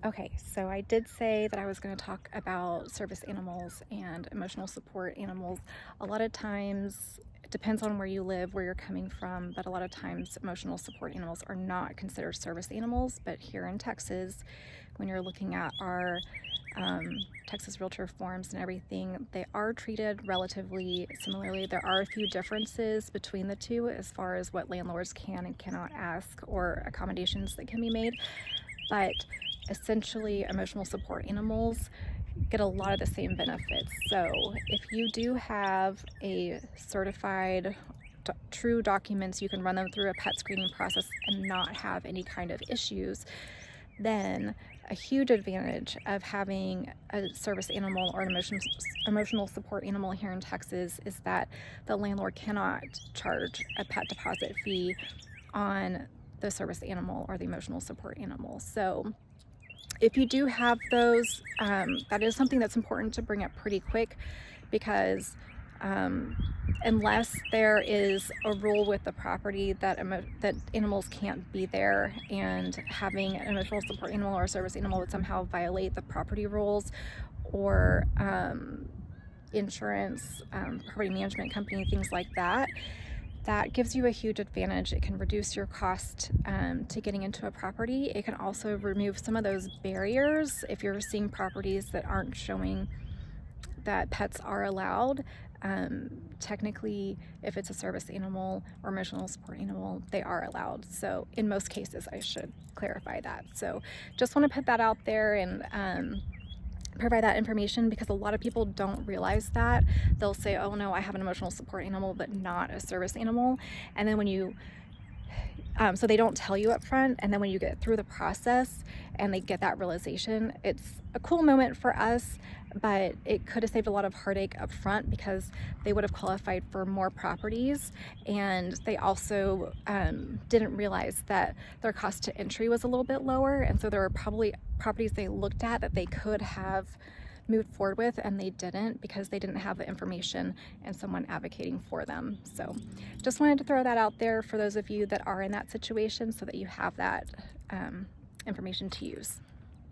Okay, so I did say that I was going to talk about service animals and emotional support animals. A lot of times, it depends on where you live, where you're coming from, but a lot of times emotional support animals are not considered service animals. But here in Texas, when you're looking at our Texas Realtor forms and everything, they are treated relatively similarly. There are a few differences between the two as far as what landlords can and cannot ask or accommodations that can be made. But essentially, emotional support animals get a lot of the same benefits. So if you do have a certified true documents, you can run them through a pet screening process and not have any kind of issues, then a huge advantage of having a service animal or an emotional support animal here in Texas is that the landlord cannot charge a pet deposit fee on the service animal or the emotional support animal. So if you do have those, that is something that's important to bring up pretty quick, because unless there is a rule with the property that that animals can't be there, and having an emotional support animal or a service animal would somehow violate the property rules, or insurance, property management company, things like that, that gives you a huge advantage. It can reduce your cost to getting into a property. It can also remove some of those barriers if you're seeing properties that aren't showing that pets are allowed. Technically, if it's a service animal or emotional support animal, they are allowed. So in most cases, I should clarify that. So just want to put that out there and provide that information, because a lot of people don't realize that. They'll say, oh no, I have an emotional support animal but not a service animal, and then when you so they don't tell you up front, and then when you get through the process and they get that realization, it's a cool moment for us, but it could have saved a lot of heartache up front, because they would have qualified for more properties, and they also didn't realize that their cost to entry was a little bit lower, and so there were probably properties they looked at that they could have moved forward with, and they didn't, because they didn't have the information and someone advocating for them. So just wanted to throw that out there for those of you that are in that situation, so that you have that information to use.